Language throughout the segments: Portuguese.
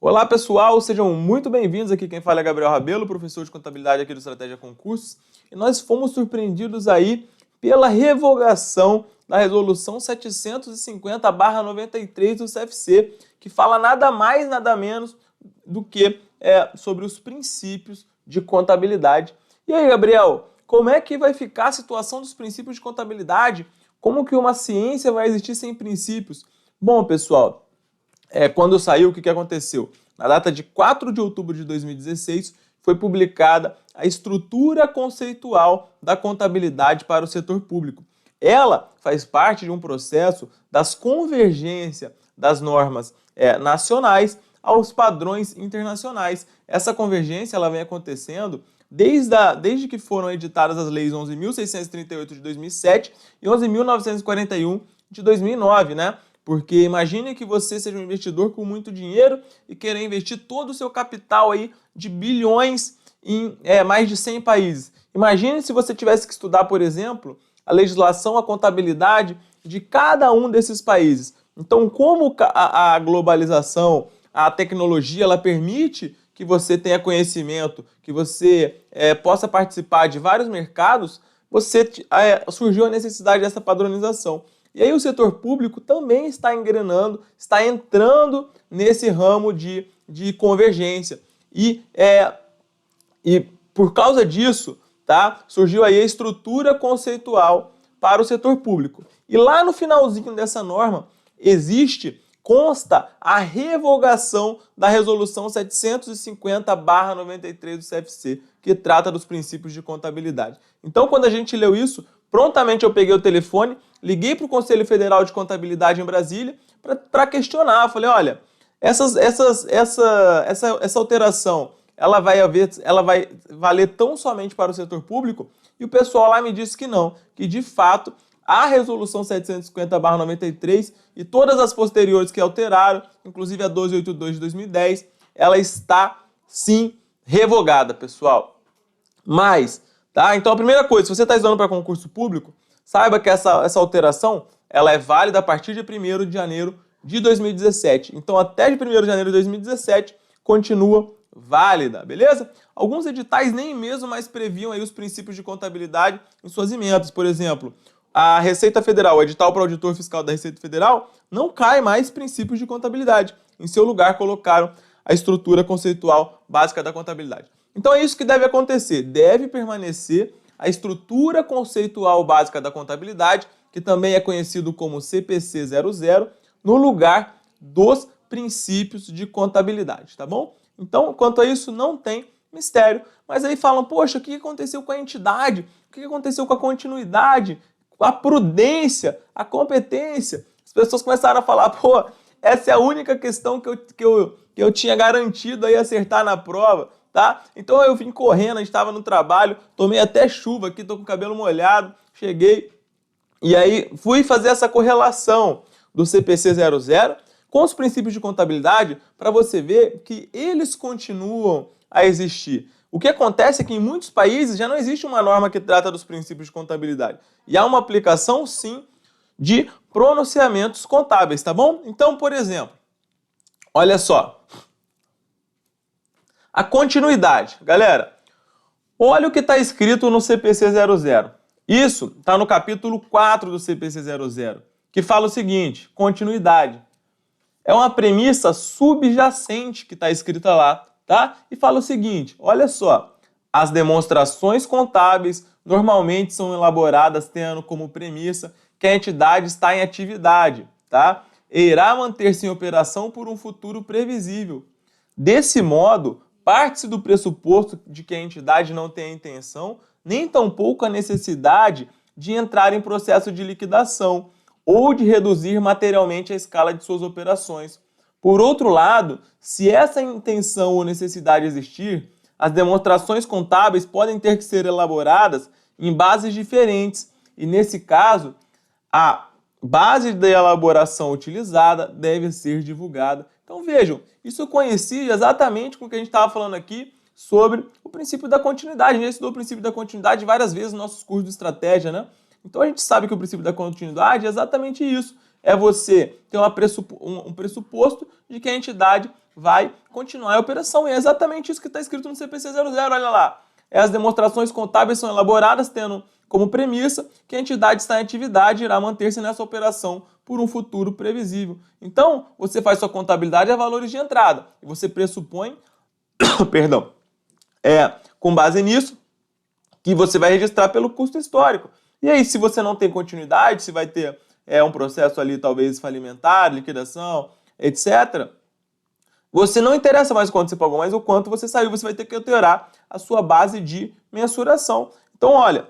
Olá pessoal, sejam muito bem-vindos. Aqui quem fala é Gabriel Rabelo, professor de contabilidade aqui do Estratégia Concursos. E nós fomos surpreendidos aí pela revogação da resolução 750/93 do CFC, que fala nada mais, nada menos do que sobre os princípios de contabilidade. E aí, Gabriel, como é que vai ficar a situação dos princípios de contabilidade? Como que uma ciência vai existir sem princípios? Bom, pessoal, quando saiu, o que aconteceu? Na data de 4 de outubro de 2016, foi publicada a estrutura conceitual da contabilidade para o setor público. Ela faz parte de um processo das convergências das normas nacionais aos padrões internacionais. Essa convergência ela vem acontecendo desde que foram editadas as leis 11.638 de 2007 e 11.941 de 2009, né? Porque imagine que você seja um investidor com muito dinheiro e querer investir todo o seu capital aí de bilhões em mais de 100 países. Imagine se você tivesse que estudar, por exemplo, a legislação, a contabilidade de cada um desses países. Então, como a globalização, a tecnologia, ela permite que você tenha conhecimento, que você possa participar de vários mercados, surgiu a necessidade dessa padronização. E aí o setor público também está engrenando, está entrando nesse ramo de convergência. E por causa disso, tá, surgiu aí a estrutura conceitual para o setor público. E lá no finalzinho dessa norma, consta a revogação da resolução 750/93 do CFC, que trata dos princípios de contabilidade. Então, quando a gente leu isso, prontamente eu peguei o telefone, liguei para o Conselho Federal de Contabilidade em Brasília para questionar. Eu falei, olha, essa alteração ela vai valer tão somente para o setor público? E o pessoal lá me disse que não, que de fato a resolução 750/93 e todas as posteriores que alteraram, inclusive a 1282 de 2010, ela está sim revogada, pessoal. Mas, tá? Então a primeira coisa, se você está estudando para concurso público, saiba que essa alteração ela é válida a partir de 1º de janeiro de 2017. Então até de 1º de janeiro de 2017 continua válida, beleza? Alguns editais nem mesmo mais previam aí os princípios de contabilidade em suas emendas. Por exemplo, a Receita Federal, o edital para o auditor fiscal da Receita Federal, não cai mais princípios de contabilidade. Em seu lugar colocaram a estrutura conceitual básica da contabilidade. Então é isso que deve acontecer. Deve permanecer a estrutura conceitual básica da contabilidade, que também é conhecido como CPC 00, no lugar dos princípios de contabilidade, tá bom? Então, quanto a isso, não tem mistério. Mas aí falam, poxa, o que aconteceu com a entidade? O que aconteceu com a continuidade? A prudência, a competência? As pessoas começaram a falar, pô, essa é a única questão que eu tinha garantido aí acertar na prova, tá? Então eu vim correndo, a gente estava no trabalho, tomei até chuva aqui, tô com o cabelo molhado, cheguei e aí fui fazer essa correlação do CPC 00 com os princípios de contabilidade para você ver que eles continuam a existir. O que acontece é que em muitos países já não existe uma norma que trata dos princípios de contabilidade. E há uma aplicação, sim, de pronunciamentos contábeis, tá bom? Então, por exemplo, olha só. A continuidade. Galera, olha o que está escrito no CPC 00. Isso está no capítulo 4 do CPC 00, que fala o seguinte, continuidade. É uma premissa subjacente que está escrita lá, tá? E fala o seguinte, olha só, as demonstrações contábeis normalmente são elaboradas tendo como premissa que a entidade está em atividade, tá? E irá manter-se em operação por um futuro previsível. Desse modo, parte-se do pressuposto de que a entidade não tem a intenção, nem tampouco a necessidade de entrar em processo de liquidação, ou de reduzir materialmente a escala de suas operações. Por outro lado, se essa intenção ou necessidade existir, as demonstrações contábeis podem ter que ser elaboradas em bases diferentes e, nesse caso, a base da elaboração utilizada deve ser divulgada. Então vejam, isso coincide exatamente com o que a gente estava falando aqui sobre o princípio da continuidade. A gente já estudou o princípio da continuidade várias vezes nos nossos cursos de estratégia, né? Então a gente sabe que o princípio da continuidade é exatamente isso. é você ter um pressuposto de que a entidade vai continuar a operação. E é exatamente isso que está escrito no CPC 00, olha lá. As demonstrações contábeis são elaboradas tendo como premissa que a entidade está em atividade e irá manter-se nessa operação por um futuro previsível. Então, você faz sua contabilidade a valores de entrada e você pressupõe, perdão, com base nisso, que você vai registrar pelo custo histórico. E aí, se você não tem continuidade, se vai ter um processo ali talvez falimentar, liquidação, etc., você não interessa mais o quanto você pagou, mas o quanto você saiu, você vai ter que alterar a sua base de mensuração. Então, olha,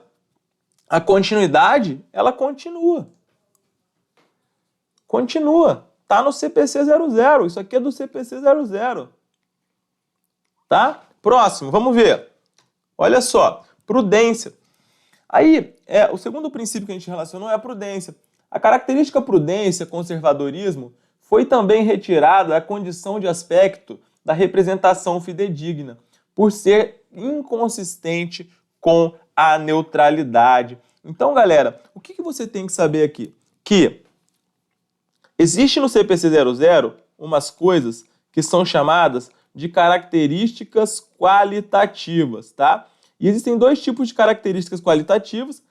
a continuidade, ela continua. Continua. Tá no CPC 00. Isso aqui é do CPC 00. Tá? Próximo, vamos ver. Olha só, prudência. Aí, o segundo princípio que a gente relacionou é a prudência. A característica prudência, conservadorismo, foi também retirada da condição de aspecto da representação fidedigna, por ser inconsistente com a neutralidade. Então, galera, o que você tem que saber aqui? Que existe no CPC 00 umas coisas que são chamadas de características qualitativas, tá? E existem dois tipos de características qualitativas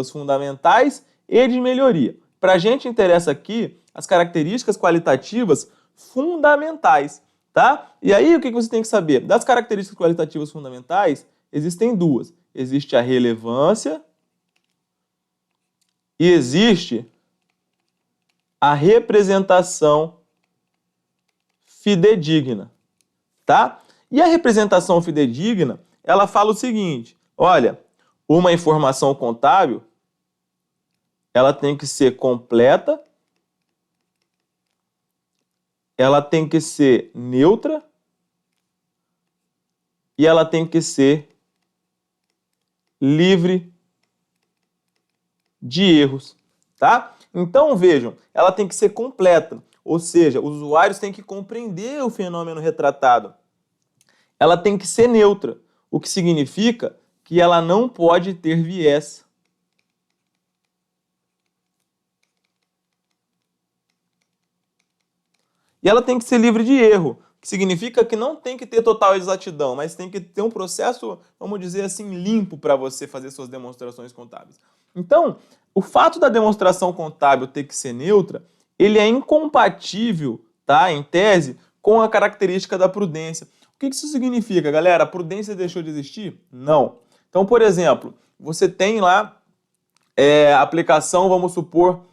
fundamentais e de melhoria. Para a gente interessa aqui as características qualitativas fundamentais, tá? E aí o que você tem que saber? Das características qualitativas fundamentais, existem duas. Existe a relevância e existe a representação fidedigna, tá? E a representação fidedigna, ela fala o seguinte, olha, uma informação contábil, ela tem que ser completa, ela tem que ser neutra e ela tem que ser livre de erros, tá? Então, vejam, ela tem que ser completa, ou seja, os usuários têm que compreender o fenômeno retratado. Ela tem que ser neutra, o que significa que ela não pode ter viés. E ela tem que ser livre de erro, que significa que não tem que ter total exatidão, mas tem que ter um processo, vamos dizer assim, limpo para você fazer suas demonstrações contábeis. Então, o fato da demonstração contábil ter que ser neutra, ele é incompatível, tá, em tese, com a característica da prudência. O que isso significa, galera? A prudência deixou de existir? Não. Então, por exemplo, você tem lá a aplicação, vamos supor,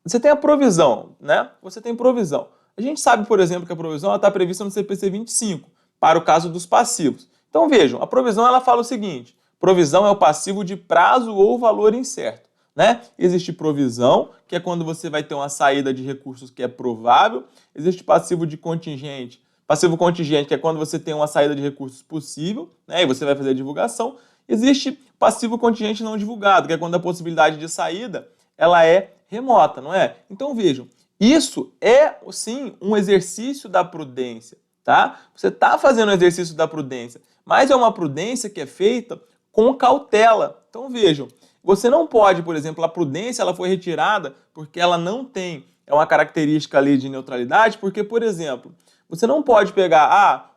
Você tem a provisão, né? Você tem provisão. A gente sabe, por exemplo, que a provisão está prevista no CPC 25, para o caso dos passivos. Então, vejam, a provisão ela fala o seguinte, provisão é o passivo de prazo ou valor incerto, né? Existe provisão, que é quando você vai ter uma saída de recursos que é provável. Existe passivo de contingente. Passivo contingente, que é quando você tem uma saída de recursos possível, né? E você vai fazer a divulgação. Existe passivo contingente não divulgado, que é quando a possibilidade de saída ela é remota, não é? Então vejam, isso é sim um exercício da prudência, tá? Você está fazendo o exercício da prudência, mas é uma prudência que é feita com cautela. Então vejam, você não pode, por exemplo, a prudência ela foi retirada porque ela não tem uma característica ali de neutralidade, porque, por exemplo, você não pode pegar,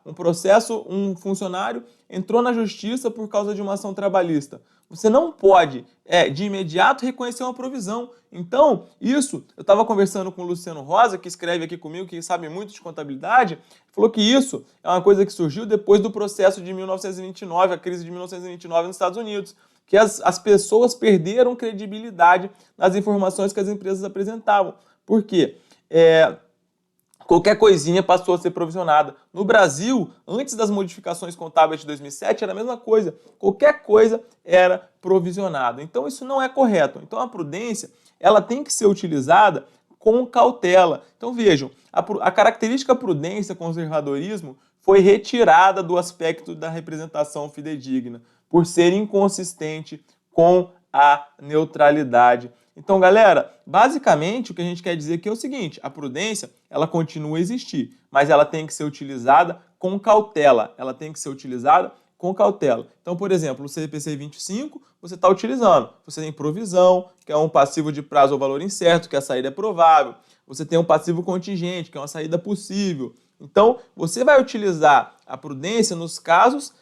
um funcionário entrou na justiça por causa de uma ação trabalhista. Você não pode, de imediato, reconhecer uma provisão. Então, isso, eu estava conversando com o Luciano Rosa, que escreve aqui comigo, que sabe muito de contabilidade, falou que isso é uma coisa que surgiu depois do processo de 1929, a crise de 1929 nos Estados Unidos, que as pessoas perderam credibilidade nas informações que as empresas apresentavam. Por quê? Qualquer coisinha passou a ser provisionada. No Brasil, antes das modificações contábeis de 2007, era a mesma coisa. Qualquer coisa era provisionada. Então, isso não é correto. Então, a prudência ela tem que ser utilizada com cautela. Então, vejam, a característica prudência, conservadorismo, foi retirada do aspecto da representação fidedigna, por ser inconsistente com a neutralidade. Então, galera, basicamente o que a gente quer dizer aqui é o seguinte, a prudência, ela continua a existir, mas ela tem que ser utilizada com cautela, ela tem que ser utilizada com cautela. Então, por exemplo, o CPC 25 você está utilizando. Você tem provisão, que é um passivo de prazo ou valor incerto, que a saída é provável. Você tem um passivo contingente, que é uma saída possível. Então, você vai utilizar a prudência nos casos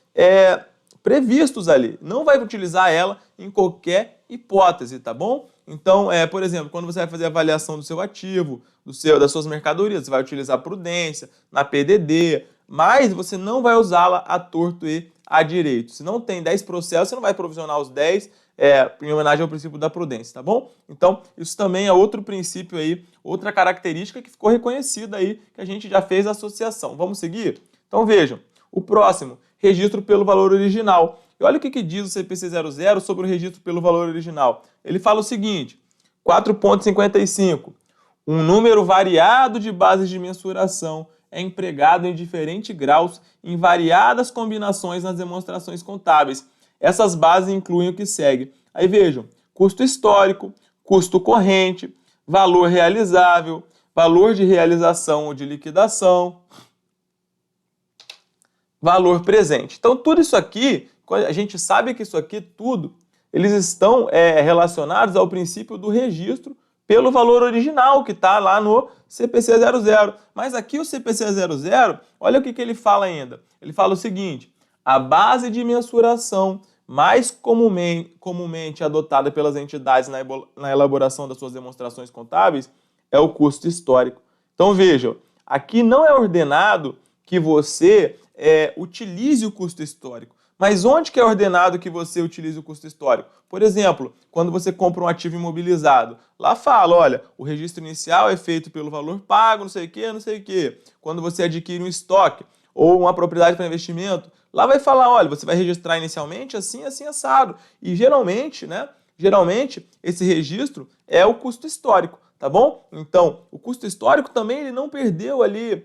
previstos ali. Não vai utilizar ela em qualquer hipótese, tá bom? Então, por exemplo, quando você vai fazer a avaliação do seu ativo, das suas mercadorias, você vai utilizar prudência na PDD, mas você não vai usá-la à torto e à direito. Se não tem 10 processos, você não vai provisionar os 10 em homenagem ao princípio da prudência, tá bom? Então, isso também é outro princípio aí, outra característica que ficou reconhecida aí, que a gente já fez a associação. Vamos seguir? Então, vejam, o próximo, registro pelo valor original. E olha o que diz o CPC 00 sobre o registro pelo valor original. Ele fala o seguinte, 4.55, um número variado de bases de mensuração é empregado em diferentes graus em variadas combinações nas demonstrações contábeis. Essas bases incluem o que segue. Aí vejam, custo histórico, custo corrente, valor realizável, valor de realização ou de liquidação, valor presente. Então, tudo isso aqui, a gente sabe que isso aqui tudo, eles estão relacionados ao princípio do registro pelo valor original, que está lá no CPC 00. Mas aqui o CPC 00, olha o que ele fala ainda. Ele fala o seguinte, a base de mensuração mais comumente adotada pelas entidades na elaboração das suas demonstrações contábeis é o custo histórico. Então vejam, aqui não é ordenado que você utilize o custo histórico. Mas onde que é ordenado que você utilize o custo histórico? Por exemplo, quando você compra um ativo imobilizado, lá fala, olha, o registro inicial é feito pelo valor pago, não sei o quê, não sei o quê. Quando você adquire um estoque ou uma propriedade para investimento, lá vai falar, olha, você vai registrar inicialmente assim, assim, assado. E geralmente, esse registro é o custo histórico, tá bom? Então, o custo histórico também ele não perdeu ali,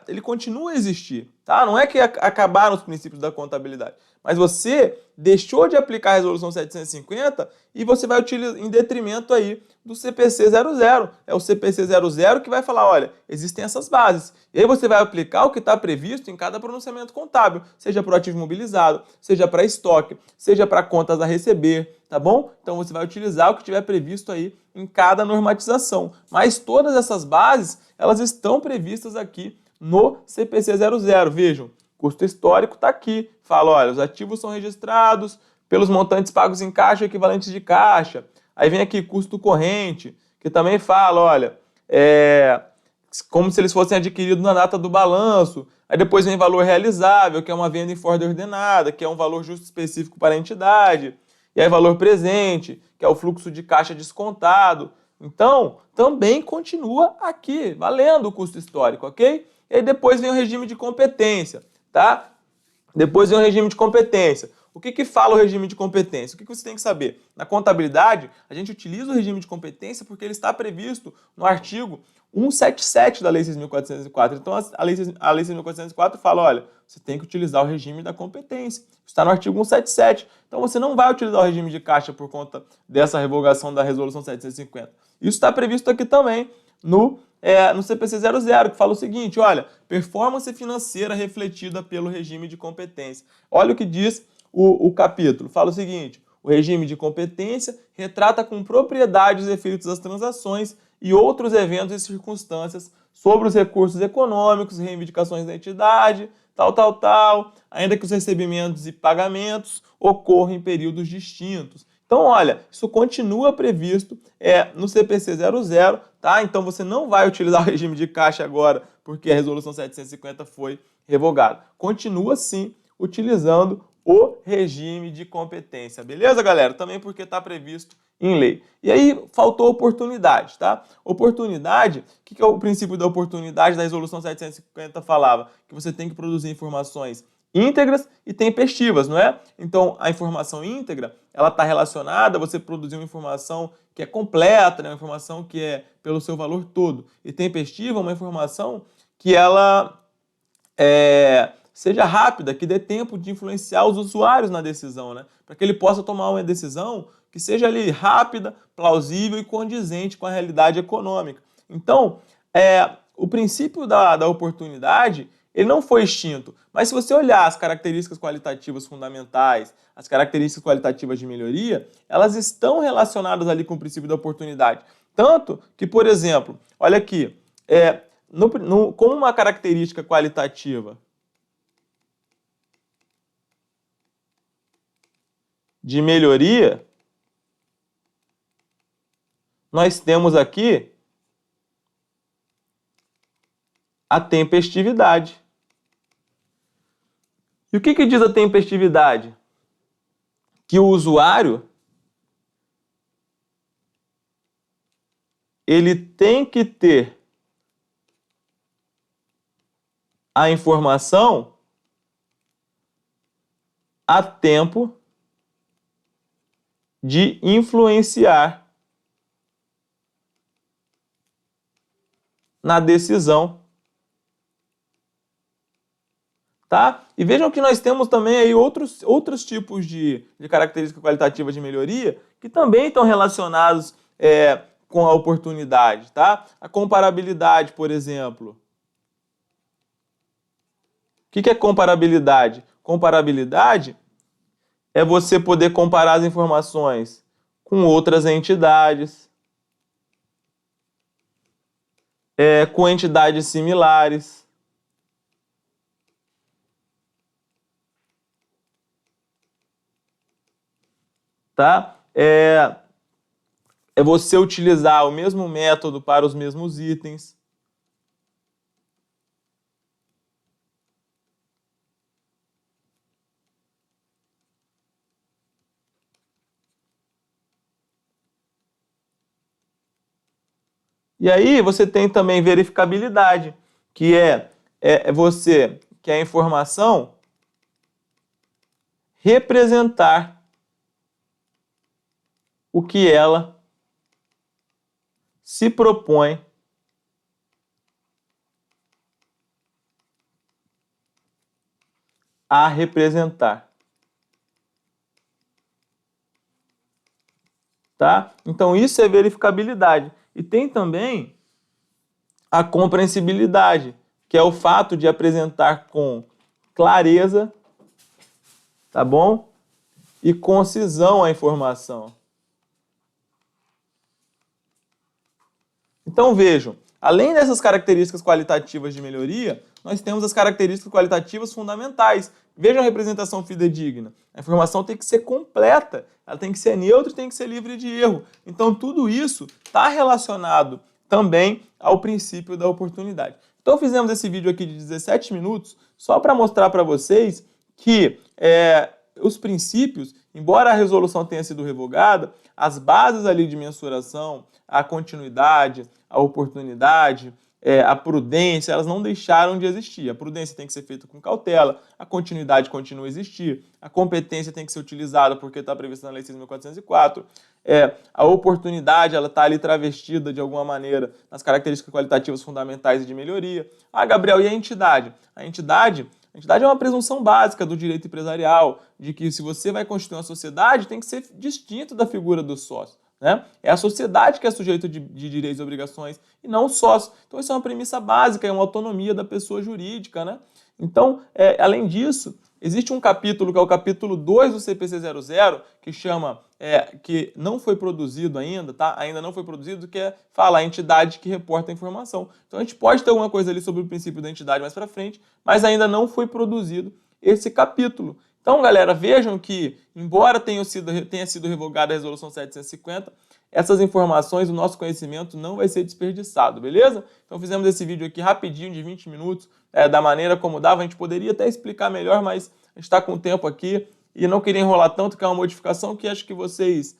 ele continua a existir, tá? Não é que acabaram os princípios da contabilidade, mas você deixou de aplicar a resolução 750 e você vai utilizar em detrimento aí do CPC 00. É o CPC 00 que vai falar, olha, existem essas bases. E aí você vai aplicar o que está previsto em cada pronunciamento contábil, seja para o ativo imobilizado, seja para estoque, seja para contas a receber, tá bom? Então você vai utilizar o que tiver previsto aí em cada normatização. Mas todas essas bases, elas estão previstas aqui no CPC 00. Vejam, custo histórico está aqui. Fala, olha, os ativos são registrados pelos montantes pagos em caixa e equivalentes de caixa. Aí vem aqui custo corrente, que também fala, olha, como se eles fossem adquiridos na data do balanço. Aí depois vem valor realizável, que é uma venda em forma ordenada, que é um valor justo específico para a entidade. E aí valor presente, que é o fluxo de caixa descontado. Então, também continua aqui, valendo o custo histórico, ok? E aí depois vem o regime de competência, tá? Depois vem o regime de competência. O que fala o regime de competência? O que você tem que saber? Na contabilidade, a gente utiliza o regime de competência porque ele está previsto no artigo 177 da Lei 6.404. Então, a Lei 6.404 fala, olha, você tem que utilizar o regime da competência. Está no artigo 177. Então, você não vai utilizar o regime de caixa por conta dessa revogação da Resolução 750. Isso está previsto aqui também no CPC 00, que fala o seguinte, olha, performance financeira refletida pelo regime de competência. Olha o que diz o capítulo. Fala o seguinte, o regime de competência retrata com propriedade os efeitos das transações e outros eventos e circunstâncias sobre os recursos econômicos, reivindicações da entidade, tal, ainda que os recebimentos e pagamentos ocorram em períodos distintos. Então, olha, isso continua previsto no CPC 00, tá? Então, você não vai utilizar o regime de caixa agora, porque a resolução 750 foi revogada. Continua, sim, utilizando o regime de competência. Beleza, galera? Também porque está previsto em lei. E aí, faltou oportunidade, tá? Oportunidade, o que é o princípio da oportunidade da resolução 750 falava? Que você tem que produzir informações íntegras e tempestivas, não é? Então, a informação íntegra, ela está relacionada a você produzir uma informação que é completa, né? Uma informação que é pelo seu valor todo. E tempestiva, uma informação que ela seja rápida, que dê tempo de influenciar os usuários na decisão, né? Para que ele possa tomar uma decisão que seja ali rápida, plausível e condizente com a realidade econômica. Então, o princípio da oportunidade, ele não foi extinto. Mas se você olhar as características qualitativas fundamentais, as características qualitativas de melhoria, elas estão relacionadas ali com o princípio da oportunidade. Tanto que, por exemplo, olha aqui, como uma característica qualitativa de melhoria, nós temos aqui a tempestividade. E o que diz a tempestividade? Que o usuário ele tem que ter a informação a tempo de influenciar na decisão. Tá? E vejam que nós temos também aí outros tipos de características qualitativas de melhoria que também estão relacionados com a oportunidade. Tá? A comparabilidade, por exemplo. O que é comparabilidade? Comparabilidade é você poder comparar as informações com outras entidades, com entidades similares. Tá? É você utilizar o mesmo método para os mesmos itens. E aí você tem também verificabilidade, que é você, que é a informação, representar o que ela se propõe a representar. Tá? Então isso é verificabilidade. E tem também a compreensibilidade, que é o fato de apresentar com clareza, tá bom? E concisão a informação. Então vejam, além dessas características qualitativas de melhoria, nós temos as características qualitativas fundamentais. Vejam a representação fidedigna. A informação tem que ser completa, ela tem que ser neutra e tem que ser livre de erro. Então tudo isso está relacionado também ao princípio da oportunidade. Então fizemos esse vídeo aqui de 17 minutos só para mostrar para vocês que os princípios, embora a resolução tenha sido revogada, as bases ali de mensuração, a continuidade, a oportunidade, a prudência, elas não deixaram de existir. A prudência tem que ser feita com cautela, a continuidade continua a existir, a competência tem que ser utilizada porque está prevista na Lei 6.404, a oportunidade ela está ali travestida de alguma maneira nas características qualitativas fundamentais e de melhoria. Gabriel, e a entidade? A entidade é uma presunção básica do direito empresarial, de que se você vai constituir uma sociedade, tem que ser distinto da figura do sócio. Né? É a sociedade que é sujeito de direitos e obrigações e não o sócio. Então isso é uma premissa básica, é uma autonomia da pessoa jurídica. Né? Então, além disso, existe um capítulo, que é o capítulo 2 do CPC 00, que chama, que não foi produzido ainda, tá? Ainda não foi produzido, que fala a entidade que reporta a informação. Então a gente pode ter alguma coisa ali sobre o princípio da entidade mais para frente, mas ainda não foi produzido esse capítulo. Então, galera, vejam que, embora tenha sido revogada a Resolução 750, essas informações, o nosso conhecimento não vai ser desperdiçado, beleza? Então fizemos esse vídeo aqui rapidinho, de 20 minutos, da maneira como dava. A gente poderia até explicar melhor, mas a gente está com o tempo aqui e não queria enrolar tanto, que é uma modificação que acho que vocês...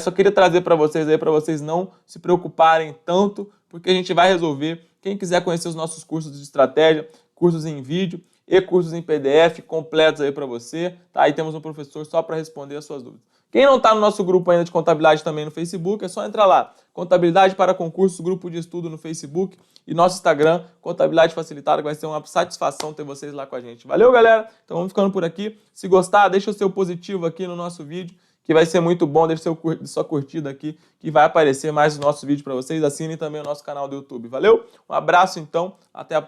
só queria trazer para vocês não se preocuparem tanto, porque a gente vai resolver. Quem quiser conhecer os nossos cursos de estratégia, cursos em vídeo e cursos em PDF completos aí para você, tá? Aí temos um professor só para responder as suas dúvidas. Quem não está no nosso grupo ainda de contabilidade também no Facebook, é só entrar lá. Contabilidade para Concursos, grupo de estudo no Facebook e nosso Instagram, Contabilidade Facilitada, que vai ser uma satisfação ter vocês lá com a gente. Valeu, galera? Então vamos ficando por aqui. Se gostar, deixa o seu positivo aqui no nosso vídeo, que vai ser muito bom. Deixa sua curtida aqui, que vai aparecer mais o nosso vídeo para vocês. Assinem também o nosso canal do YouTube. Valeu? Um abraço, então. Até a próxima.